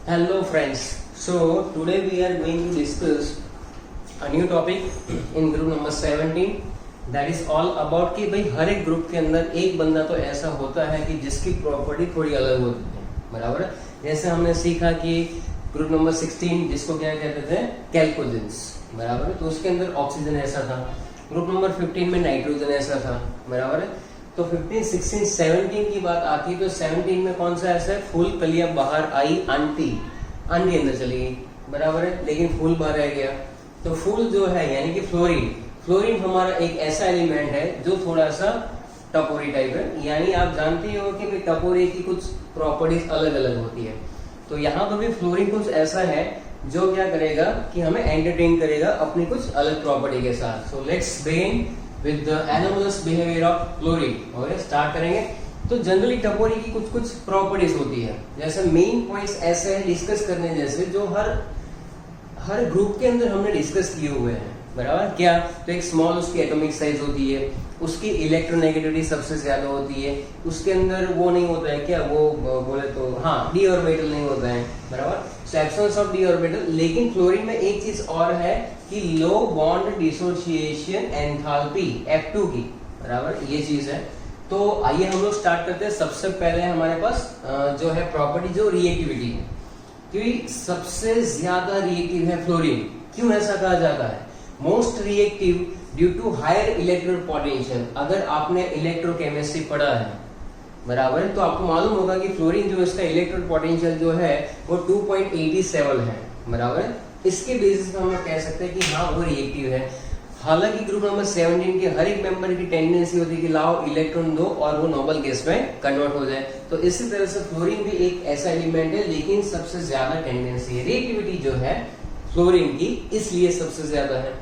Hello friends. So today we are going to discuss a new topic in group number 17. That is all about कि भाई हर एक group के अंदर एक बंदा तो ऐसा होता है कि जिसकी प्रॉपर्टी थोड़ी अलग होती है, बराबर है। जैसे हमने सीखा कि ग्रुप नंबर 16 जिसको क्या कहते थे, कैल्कोजेंस, बराबर है। तो उसके अंदर ऑक्सीजन ऐसा था। ग्रुप नंबर 15 में नाइट्रोजन ऐसा था, बराबर है। तो 15, 16, 17 की बात आती है तो 17 में कौन सा ऐसा है, फूल कलियां बाहर आई, आंटी अंदर चली गई, बराबर है, लेकिन फूल बाहर रह गया। तो फूल जो है यानी कि फ्लोरीन हमारा एक ऐसा एलिमेंट है जो थोड़ा सा टपोरी टाइप है। यानी आप जानते हो कि टपोरी की कुछ प्रॉपर्टीज अलग अलग होती है। तो यहाँ पर भी फ्लोरीन कुछ ऐसा है जो क्या करेगा कि हमें एंटरटेन करेगा अपनी कुछ अलग प्रॉपर्टी के साथ। So let's begin with the anomalous behaviour of fluorine. Okay, start करेंगे। तो जनरली टपोरी की कुछ कुछ प्रॉपर्टीज होती है। जैसे मेन पॉइंट्स ऐसे हैं डिस्कस करने जैसे जो हर ग्रुप के अंदर हमने डिस्कस किए हुए हैं, बराबर। क्या तो एक स्मॉल उसकी एटॉमिक साइज होती है, उसकी इलेक्ट्रोनेगेटिविटी सबसे ज्यादा होती है, उसके अंदर वो नहीं होता है क्या, वो बोले तो हाँ डी ऑर्बिटल नहीं होता है, बराबर। Absence of d orbital. लेकिन फ्लोरीन में एक चीज और है कि लो बॉन्ड डिसोसिएशन एंथैल्पी F2 की, बराबर, ये चीज है। तो आइए हम लोग स्टार्ट करते हैं। सबसे पहले हमारे पास जो है प्रॉपर्टी जो रिएक्टिविटी है, क्योंकि सबसे ज्यादा रिएक्टिव है फ्लोरीन। क्यों ऐसा कहा जाता है? Most reactive due to higher electrode potential. अगर आपने इलेक्ट्रोकेमिस्ट्री पढ़ा है, बराबर है, तो आपको मालूम होगा कि फ्लोरीन जो इसका इलेक्ट्रोड पोटेंशियल जो है वो 2.87 है, बराबर है। इसके बेसिस पे हम लोग कह सकते हैं कि हाँ वो रिएक्टिव है। हालांकि ग्रुप नंबर 17 के हर एक मेंबर की टेंडेंसी होती है कि लाओ इलेक्ट्रॉन दो और वो नोबल गैस में कन्वर्ट हो जाए। तो इसी तरह से फ्लोरीन भी एक ऐसा एलिमेंट है, लेकिन सबसे ज्यादा टेंडेंसी है, रिएक्टिविटी जो है फ्लोरीन की इसलिए सबसे ज्यादा है।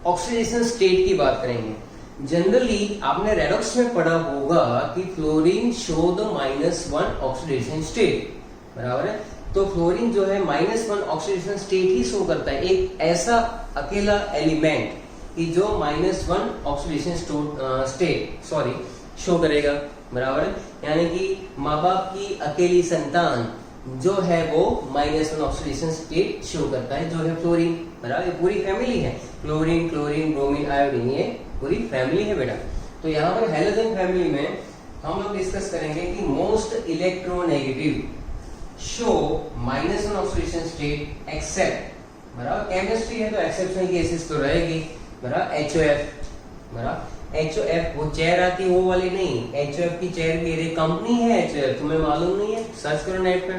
ऑक्सीडेशन स्टेट की बात करेंगे। जनरली आपने रेडॉक्स में पढ़ा होगा कि fluorine show the -1 oxidation state, बराबर है। तो फ्लोरीन जो है -1 ऑक्सीडेशन स्टेट ही शो करता है, एक ऐसा अकेला एलिमेंट कि जो -1 ऑक्सीडेशन स्टेट शो करेगा, बराबर है। यानी कि माँ बाप की अकेली संतान जो है वो -1 ऑक्सीडेशन स्टेट शो करता है, जो है फ्लोरीन, बराबर। ये पूरी फैमिली है, फ्लोरीन, क्लोरीन, ब्रोमीन, आयोडीन, ये पूरी फैमिली है बेटा। तो यहाँ पर हैलोजन फैमिली में हम लोग डिस्कस करेंगे कि most electronegative show -1 oxidation state except, बराबर। केमिस्ट्री है तो एक्सेप्शनल केसेस तो रहेगी, बराबर। HOF, बराबर। HOF वो चेयर आती है वो वाली नहीं, HOF की चेयर की कंपनी है HOF, तुम्हें मालूम नहीं है, सर्च करो नेट पे।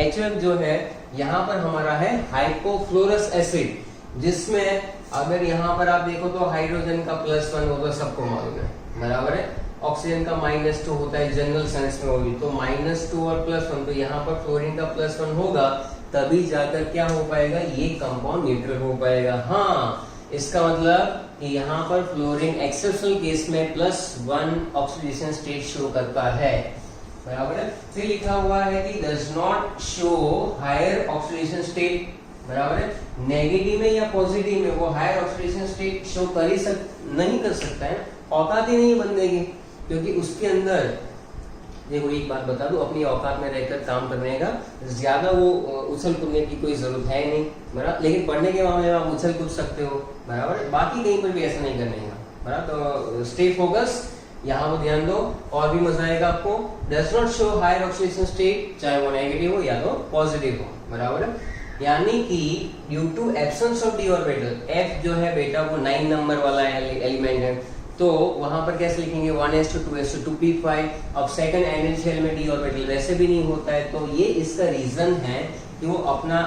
HOF जो है यहाँ पर हमारा है हाइपोफ्लोरस एसिड, जिसमें अगर यहाँ पर आप देखो तो हाइड्रोजन का +1 होगा, सबको मालूम है, बराबर है। ऑक्सीजन का -2 होता है जनरल सेंस में होगी, तो -2 और +1, तो यहाँ पर फ्लोरीन का +1 होगा, तभी जाकर क्या हो पाएगा, ये कंपाउंड न्यूट्रल हो पाएगा। हाँ, इसका मतलब कि यहाँ पर फ्लोरीन एक्सेप्शनल केस में +1 ऑक्सीडेशन स्टेट शो करता है, बराबर है। फिर लिखा हुआ है कि does not show higher oxidation state, बराबर है। नेगेटिव में या पॉजिटिव में वो हायर ऑक्सीडेशन स्टेट शो नहीं कर सकता है, औकात ही नहीं बंदे की, क्योंकि उसके अंदर देखो एक बात बता दूं, अपनी औकात में रहकर काम करने का ज्यादा वो उछल कूदने की कोई जरूरत है नहीं, बराबर। लेकिन पढ़ने के मामले में आप उछल कूद सकते हो, बराबर। बाकी कहीं पर भी ऐसा नहीं करने का, बराबर। तो स्टे फोकस, यहाँ पर ध्यान दो और भी मजा आएगा आपको। Does not show higher oxidation state, चाहे वो नेगेटिव हो या तो पॉजिटिव हो, बराबर है। यानी कि due to absence of d orbital, F जो है बेटा वो 9 नंबर वाला एलिमेंट है, तो वहां पर कैसे लिखेंगे 1s2 2s2 2p5। अब सेकंड एनएल शेल में डी ऑर्बिटल वैसे भी नहीं होता है, तो ये इसका रीजन है कि वो अपना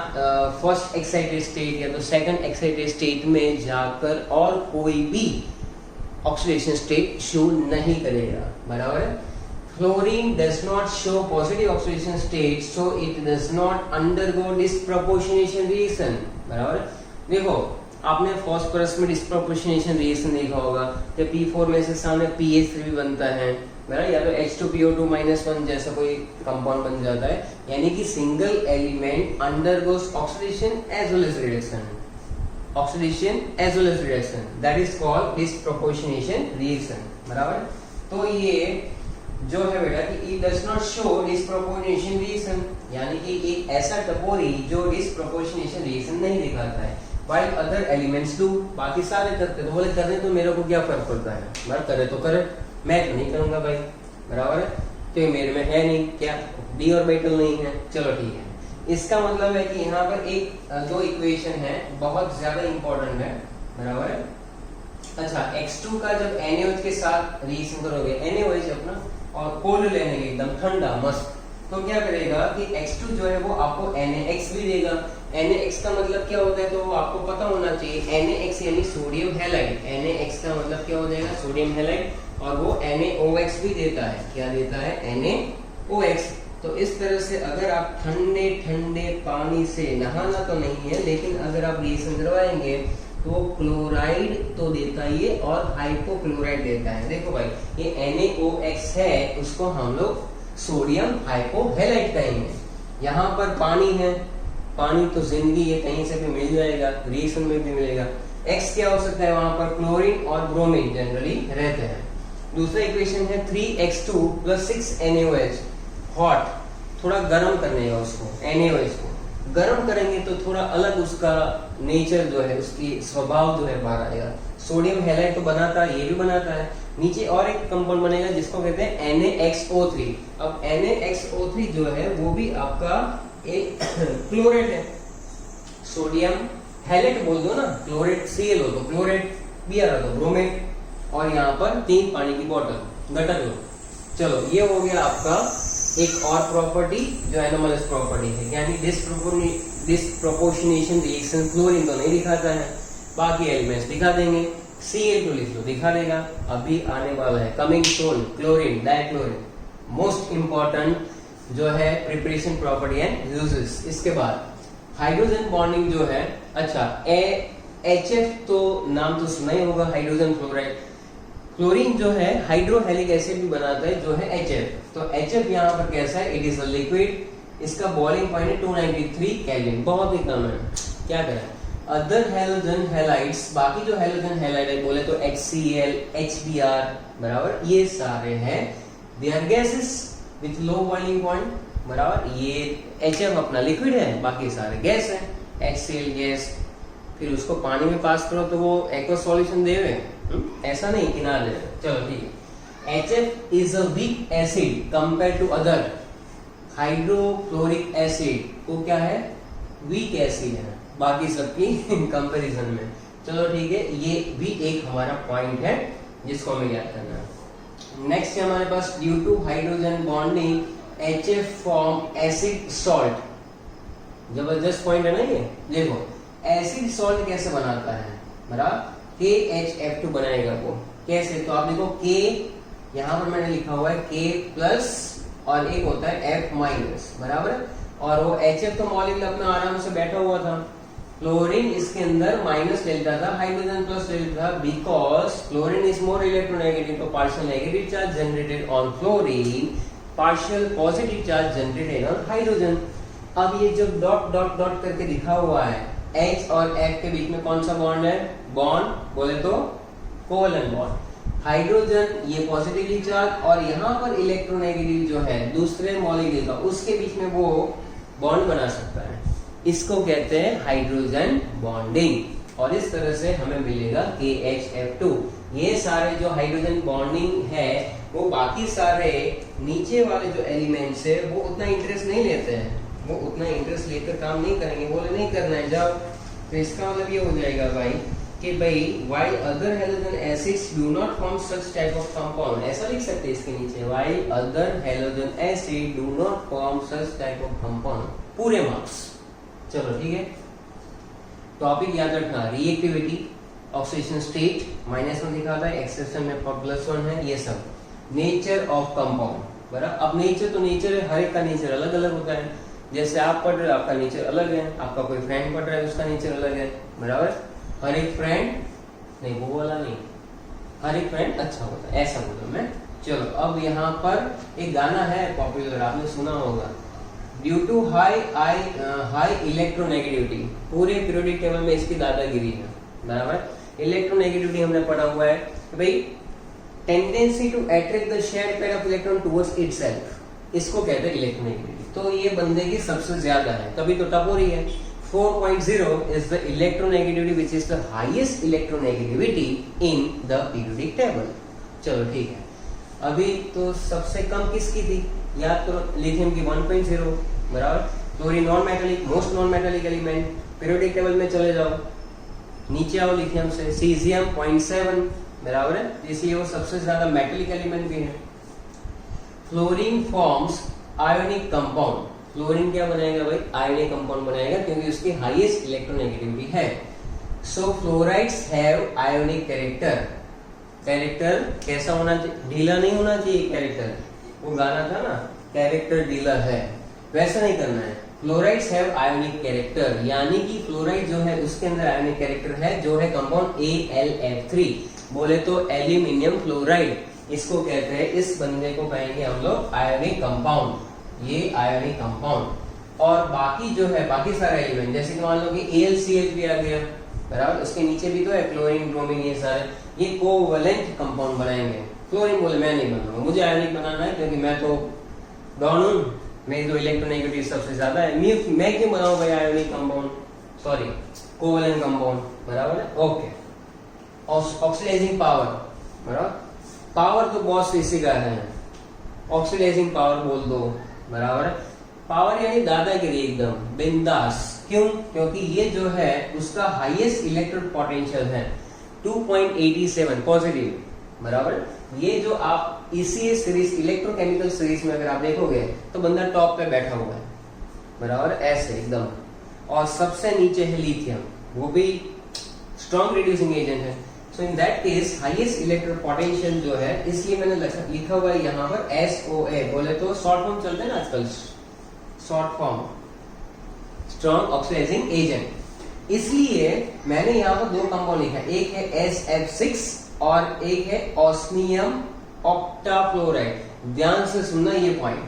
फर्स्ट एक्साइटेड स्टेट या तो सेकंड एक्साइटेड स्टेट में जाकर और कोई भी ऑक्सीडेशन स्टेट शो नहीं करेगा, बराबर है। Fluorine does not show positive oxidation state, so it does not undergo disproportionation reaction, बराबर। देखो आपने फास्फोरस में डिस्प्रोपोर्शनेशन रिएक्शन देखा होगा, जब P4 में से सामने PH3 बनता है, बराबर, या तो H2PO2 -1 जैसा कोई कंपाउंड बन जाता है। यानी कि single element undergoes oxidation as well as reduction, oxidation as well as reduction, that is called disproportionation reaction, बराबर। तो ये जो है बेटा कि it does not show disproportionation reaction, यानी कि एक ऐसा टपोरी जो डिस्प्रोपोर्शनेशन रिएक्शन नहीं दिखाता है, while other elements do, बाकी सारे करते। तो बोले करने तो मेरे को क्या फर्क पड़ता है, मैं करे तो करे, मैं तो नहीं करूंगा भाई, बराबर है, तो मेरे में है नहीं, क्या डी ऑर्बिटल नहीं है, चलो ठीक है। इसका मतलब है कि यहाँ पर एक जो इक्वेशन है बहुत ज्यादा इंपॉर्टेंट है, बराबर है। अच्छा, X2 का जब NaOH के साथ रिएक्शन करोगे, NaOH अपना और कोल्ड लेने एकदम ठंडा मस्त, तो क्या करेगा कि X2 जो है वो आपको NaX भी देगा। NaX का मतलब क्या होता है तो आपको पता होना चाहिए, NaX यानी सोडियम हैलाइड, NaX का मतलब क्या हो जाएगा सोडियम हैलाइड, और वो NaOX भी देता है, क्या देता है NaOX। तो इस तरह से अगर आप ठंडे ठंडे पानी से नहाना तो नहीं है, लेकिन अगर आप रिएक्शन करवाएंगे तो क्लोराइड तो देता ही है और हाइपोक्लोराइड देता है। देखो भाई ये NaOX है, उसको हम लोग सोडियम हाइपोहैलाइड कहेंगे। यहाँ पर पानी है, पानी तो जिंदगी है, कहीं से भी मिल जाएगा, रिएक्शन में भी मिलेगा। X क्या हो सकता है, वहां पर क्लोरीन और ब्रोमीन जनरली रहते हैं। दूसरा इक्वेशन है 3X2 + 6NaOH, हॉट, थोड़ा गर्म करने का उसको, NaOH को गर्म करेंगे तो थोड़ा अलग उसका नेचर जो है, उसकी स्वभाव जो है बाहर आएगा। सोडियम हैलाइड तो बनाता है, ये भी बनाता है। नीचे और एक कंपाउंड बनेगा जिसको कहते हैं NaXO3। अब NaXO3 जो है वो भी आपका एक क्लोरेट है, सोडियम हैलाइड बोल दो ना, क्लोरेट Cl हो तो क्लोरेट, Br हो तो ब्रोमेट, और यहाँ पर 3 पानी की बोतल घटक लो। चलो ये हो गया आपका एक और प्रॉपर्टी जो एनोमलस प्रॉपर्टी है, यानी डिस्प्रोपोर्शनेशन रिएक्शन क्लोरीन तो नहीं दिखाता है, बाकी एलिमेंट्स दिखा देंगे। Cl2 लिख लो, दिखा देगा। अभी आने वाला है कमिंग सोन, क्लोरीन डाइक्लोरीन, मोस्ट इंपॉर्टेंट जो है प्रिपरेशन प्रॉपर्टी एंड यूजेस। इसके बाद हाइड्रोजन बॉन्डिंग जो है, अच्छा HF तो नाम तो सुना ही होगा, हाइड्रोजन फ्लोराइड। क्लोरीन जो है हाइड्रोहेलिक एसिड भी बनाता है जो है HF। तो HF यहाँ पर कैसा है, इट इज अ लिक्विड, इसका बॉइलिंग पॉइंट है 293 केल्विन, बहुत ही कम है। क्या करें, अदर हैलोजन हैलाइड्स, बाकी जो हैलोजन हैलाइड है बोले तो HCl, HBr, बराबर, ये सारे हैं they are gases with low boiling point, बराबर। ये HF अपना लिक्विड है, बाकी सारे गैस है, HCl गैस, फिर उसको पानी में पास करो तो वो एक्वस सॉल्यूशन देवे, ऐसा नहीं किनारे। चलो ठीक है। HF is a weak acid compare to other, hydrochloric acid वो क्या है, वीक एसिड है बाकी सबकी कंपैरिजन में। चलो ठीक है, ये भी एक हमारा पॉइंट है जिसको हमें याद करना है। नेक्स्ट है हमारे पास due to hydrogen bonding HF form acid salt. जबरदस्त पॉइंट है ना ये। देखो एसिड सॉल्ट कैसे बनाता है, बराबर, KHF2 बनाएगा वो कैसे, तो आप देखो K यहाँ पर मैंने लिखा हुआ है K+ और एक होता है F-, बराबर, और वो HF तो मॉलिक्यूल अपना आराम से बैठा हुआ था। क्लोरीन इसके अंदर माइनस डेल्टा था, हाइड्रोजन प्लस डेल्टा था, because chlorine is more electronegative, तो partial negative charge generated on chlorine, partial positive charge generated on hydrogen. अब ये जो डॉट डॉट डॉट करके दिखा हुआ है, H और F के बीच में कौन सा बॉन्ड है, बॉन्ड बोले तो कोवलेंट बॉन्ड। हाइड्रोजन ये पॉजिटिवली चार्ज, और यहाँ पर इलेक्ट्रोनेगेटिव जो है दूसरे मॉलिक्यूल का, उसके बीच में वो बॉन्ड बना सकता है, इसको कहते हैं हाइड्रोजन बॉन्डिंग। और इस तरह से हमें मिलेगा KHF2। ये सारे जो हाइड्रोजन बॉन्डिंग है वो बाकी सारे नीचे वाले जो एलिमेंट्स है वो उतना इंटरेस्ट नहीं लेते हैं, वो उतना इंटरेस्ट लेकर काम नहीं करेंगे, बोले नहीं करना है जब। तो इसका मतलब ये हो जाएगा भाई कि भाई while other halogen acids do not form such type of compound, ऐसा लिख सकते हैं इसके नीचे, while other halogen acid do not form such type of compound, पूरे मार्क्स। चलो ठीक है, टॉपिक याद रखना, रिएक्टिविटी, ऑक्सीडेशन स्टेट -1 दिखाता है, एक्सेप्शन में +1 है, ये सब। नेचर ऑफ कंपाउंड, बराबर। अब नेचर तो नेचर है, हर एक का नेचर अलग अलग होता है। जैसे आप पढ़ रहे हो आपका नेचर अलग है, आपका कोई फ्रेंड पढ़ रहा है उसका नेचर अलग है, बराबर। हर एक फ्रेंड नहीं, वो वाला नहीं, हर एक फ्रेंड अच्छा होता है, ऐसा बोला मैं। चलो अब यहाँ पर एक गाना है पॉपुलर, आपने सुना होगा, ड्यू टू हाई इलेक्ट्रोनेगेटिविटी, पूरे पीरियोडिक टेबल में इसकी दादागिरी है, बराबर। इलेक्ट्रोनेगेटिविटी हमने पढ़ा हुआ है कि भाई tendency to attract the shared pair of electron towards itself, इसको कहते हैं इलेक्ट्रोनेगेटिविटी। तो ये बंदे की सबसे ज्यादा है, तभी तो टप हो रही है। 4.0 is the electronegativity which is the highest electronegativity in the periodic table। चलो ठीक है, अभी तो सबसे कम किसकी थी, याद करो, लिथियम की 1.0 बराबर। Chlorine non metallic, most non metallic element, periodic table में चले जाओ, नीचे आओ लिथियम से, सीजियम 0.7 बराबर है, इसलिए वो सबसे ज्यादा मेटालिक एलिमेंट भी है। Fluorine forms ionic compound, fluorine क्या बनाएगा भाई, आयोनिक कंपाउंड बनाएगा, क्योंकि उसकी हाईएस्ट इलेक्ट्रोनेगेटिविटी है। So fluorides have ionic character, character कैसा होना चाहिए, ढीला नहीं होना चाहिए कैरेक्टर, वो गाना था ना, कैरेक्टर ढीला है, वैसा नहीं करना है। फ्लोराइड्स हैव आयोनिक कैरेक्टर, यानी कि फ्लोराइड जो है उसके अंदर आयोनिक कैरेक्टर है, जो है कंपाउंड AlF3, बोले तो एल्यूमिनियम फ्लोराइड, इसको कहते हैं, इस बंदे को कहेंगे हम लोग आयोनिक कंपाउंड, ये आयोनिक कंपाउंड। और बाकी जो है, बाकी सारे एलिमेंट, जैसे कि मान लो कि AlCH भी आ गया बराबर, उसके नीचे भी तो है क्लोरीन, ब्रोमीन, ये सारे, ये कोवैलेंट कंपाउंड बनाएंगे। फ्लोरीन बोले मैं नहीं बनाऊंगा, मुझे आयोनिक बनाना है, क्योंकि मैं तो डॉन हूं, मेरी तो इलेक्ट्रोनेगेटिविटी सबसे ज्यादा है, मैं क्यों बनाऊं भाई ionic compound, sorry covalent compound बराबर है। ओके, ऑक्सीडाइजिंग पावर बराबर, पावर तो बॉस इसी का है, ऑक्सीडाइजिंग पावर बोल दो बराबर है। पावर यानी दादागिरी एकदम बिंदास, क्यों, क्योंकि ये जो है उसका हाईएस्ट इलेक्ट्रिक पोटेंशियल है 2.87 पॉजिटिव बराबर। ये जो आप इसी सीरीज इलेक्ट्रोकेमिकल सीरीज में अगर आप देखोगे तो बंदा टॉप पे बैठा हुआ है बराबर, ऐसे एकदम, और सबसे नीचे है लिथियम, वो भी स्ट्रॉन्ग रिड्यूसिंग एजेंट है। So in that case highest electric potential जो है, इसलिए मैंने लिखा हुआ है यहाँ पर SOA, बोले तो शॉर्ट फॉर्म चलते हैं ना आजकल, short form strong oxidising agent, इसलिए मैंने यहाँ पर दो कंपाउंड लिखा है, एक है SF6 और एक है ऑस्मियम ऑक्टाफ्लोराइड। ध्यान से सुनना ये पॉइंट,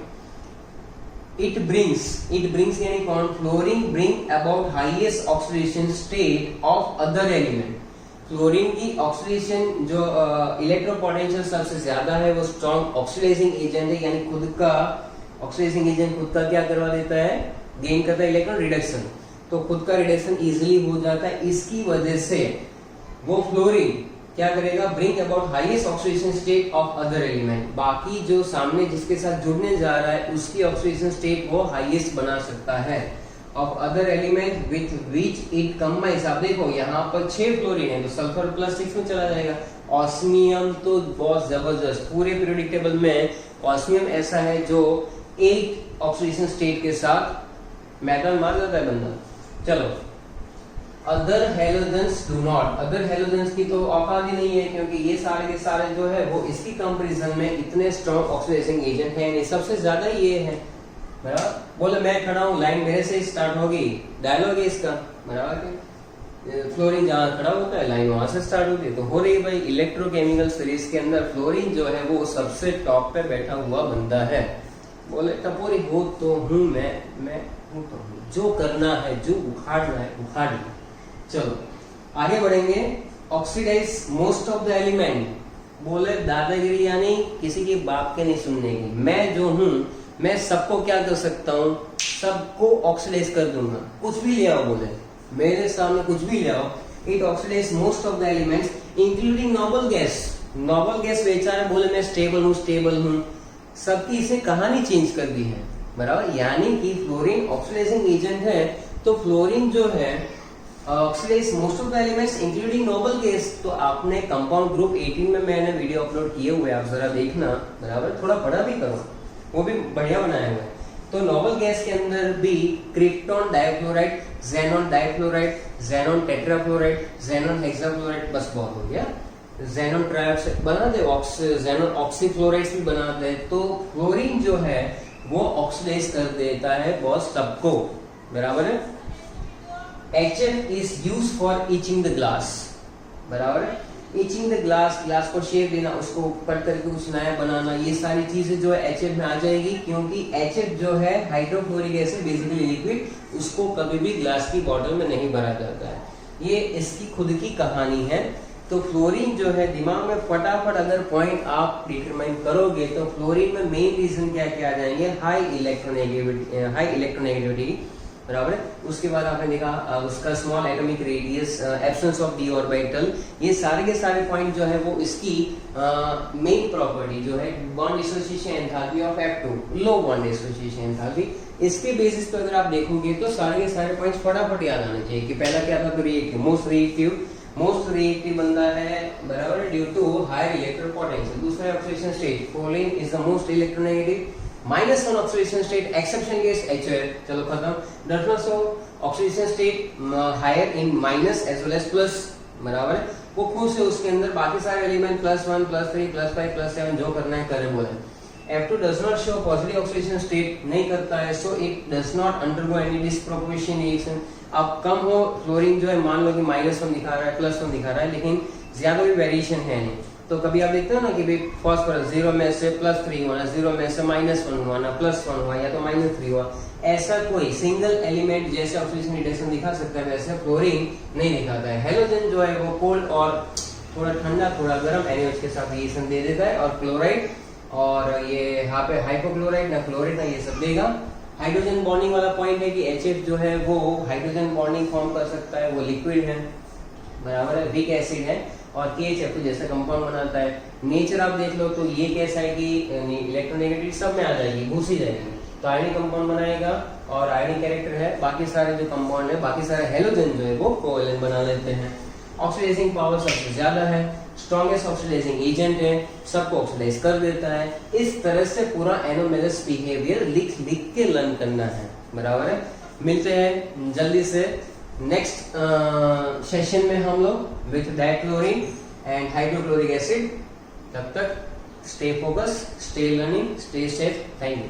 इट ब्रिंग्स यानी कौन, fluorine bring about highest oxidation state of other element. Fluorine की ऑक्सीडेशन जो इलेक्ट्रोपोटेंशियल सबसे ज्यादा है, वो स्ट्रॉन्ग ऑक्सीडाइजिंग एजेंट है, यानी खुद का ऑक्सीडाइजिंग एजेंट खुद का क्या करवा देता है, गेन करता है इलेक्ट्रॉन रिडक्शन, तो खुद का रिडक्शन इजीली हो जाता है। इसकी वजह से वो फ्लोरीन क्या करेगा, bring about highest oxidation state of other element, बाकी जो सामने जिसके साथ जुड़ने जा रहा है उसकी ऑक्सीडेशन स्टेट वो हाईएस्ट बना सकता है of other element with which it combines. आप देखो यहाँ पर 6 फ्लोरीन है, तो सल्फर +6 में चला जाएगा। ऑस्मियम तो बहुत जबरदस्त, पूरे पीरियोडिक टेबल में ऑस्मियम ऐसा है जो 8 ऑक्सीडेशन स्टेट के साथ मेटल मार जाता है बंदा। चलो, other halogens do not, other halogens की तो औकात ही नहीं है, क्योंकि ये सारे के सारे जो है वो इसकी कंपैरिजन में इतने स्ट्रॉन्ग ऑक्सीडाइजिंग एजेंट है नहीं, सबसे ज्यादा ये है बराबर। बोले मैं खड़ा हूँ, लाइन मेरे से स्टार्ट होगी, डायलॉग है इसका बराबर, फ्लोरीन जहाँ खड़ा होता है लाइन वहां से स्टार्ट होती है, तो हो रही है भाई इलेक्ट्रोकेमिकल सीरीज के अंदर फ्लोरीन जो है वो सबसे टॉप पे बैठा हुआ बंदा है। बोले टपोरी हो तो हूँ मैं हूँ तो हूँ, जो करना है, जो उखाड़ना है उखाड़ लो। चलो आगे बढ़ेंगे, oxidise most of the element, बोले दादागिरी यानी किसी की बात के नहीं सुनने की, मैं जो हूँ मैं सबको क्या कर सकता हूँ, सबको ऑक्सीडाइज कर दूंगा, कुछ भी ले आओ, बोले मेरे सामने कुछ भी ले आओ। It oxidises most of the elements including noble gas, noble gas बेचा है, बोले मैं स्टेबल हूँ, सबकी इसे कहानी चेंज कर दी है बराबर। यानी कि फ्लोरीन ऑक्सीडाइजिंग एजेंट है, तो फ्लोरीन जो है oxidises most of the elements including noble gas. तो आपने कंपाउंड ग्रुप 18 में मैंने वीडियो अपलोड किए हुए, आप जरा देखना बराबर, थोड़ा बड़ा भी करो, वो भी बढ़िया बनाया हुआ है। तो नोबल गैस के अंदर भी krypton difluoride, xenon difluoride, xenon tetrafluoride, xenon hexafluoride, बस बहुत हो गया, ज़ेनॉन ट्राइऑक्साइड बना दे, ज़ेनॉन ऑक्सीफ्लोराइड्स भी बना दे। तो फ्लोरीन जो है वो ऑक्सीडाइज कर देता है बहुत सबको बराबर है। HF is used for etching the glass बराबर है, etching the glass, ग्लास को शेप देना, उसको कट करके कुछ नया बनाना, ये सारी चीजें जो है HF में आ जाएगी, क्योंकि HF जो है हाइड्रोक्लोरिक एसिड बेसिकली लिक्विड, उसको कभी भी ग्लास की बॉटल में नहीं भरा जाता है। ये इसकी खुद की कहानी है। तो फ्लोरीन जो है दिमाग में फटाफट अगर पॉइंट आप डिटरमाइन करोगे तो फ्लोरीन में मेन रीजन क्या क्या आ जाएंगे, हाई इलेक्ट्रोनेगेटिविटी, बराबर है। उसके बाद आपने देखा उसका small atomic radius, absence of d orbital, ये सारे के सारे पॉइंट जो है वो इसकी मेन प्रॉपर्टी जो है bond association enthalpy of F2, low bond association enthalpy. इसके बेसिस पे अगर आप देखोगे तो सारे के सारे पॉइंट्स फटाफट याद आने चाहिए कि पहला क्या था, तो रिएक्टिव, मोस्ट रिएक्टिव बंदा है, बराबर है, due to higher electric potential. दूसरा oxidation state, fluorine is the most electronegative, -1 oxidation state, exception case HF, चलो खत्म। Difference of oxidation state higher in minus as well as plus, बराबर है। वो खुद से उसके अंदर बाकी सारे एलिमेंट +1 +3 +5 +7 जो करना है करे बोले। F2 does not show positive oxidation state, नहीं करता है, so it does not undergo any disproportion reaction। अब कम हो फ्लोरीन जो है, मान लो कि -1 दिखा रहा है, +1 दिखा रहा है, लेकिन ज्यादा भी वेरिएशन है नहीं। तो कभी आप देखते हो ना कि भाई फास्फोरस 0 में से +3 हुआ, 0 में से -1 हुआ ना, +1 हुआ या तो -3 हुआ, ऐसा कोई सिंगल एलिमेंट जैसे ऑक्सीडेशन रिडक्शन दिखा सकता है वैसे फ्लोरीन नहीं दिखाता है। हेलोजन जो है वो कोल्ड और थोड़ा ठंडा थोड़ा गर्म NaOH के साथ रिएक्शन दे देता है, और क्लोराइड और ये यहाँ पे हाइपोक्लोराइड ना क्लोराइड ना ये सब देगा। हाइड्रोजन बॉन्डिंग वाला पॉइंट है कि HF जो है वो हाइड्रोजन बॉन्डिंग फॉर्म कर सकता है, वो लिक्विड है, बराबर है, वीक एसिड है, और KHF जैसा कंपाउंड बनाता है। नेचर आप देख लो तो ये कैसा है कि इलेक्ट्रोनेगेटिव सब में आ जाएगी, घुस ही जाएगी, तो आयनिक कंपाउंड बनाएगा और आयनिक कैरेक्टर है। बाकी सारे जो कंपाउंड है, बाकी सारे हेलोजन जो है वो कोवेलेंट बना लेते हैं। ऑक्सीडाइजिंग पावर सबसे ज्यादा है, स्ट्रॉन्गेस्ट ऑक्सीडाइजिंग एजेंट है, सबको ऑक्सीडाइज कर देता है। इस तरह से पूरा एनोमेलस बिहेवियर लिख के लर्न करना है, बराबर है। मिलते हैं जल्दी से नेक्स्ट सेशन में हम लोग with dichlorine and hydrochloric acid. तब तक stay focus, stay learning, stay safe. Thank you.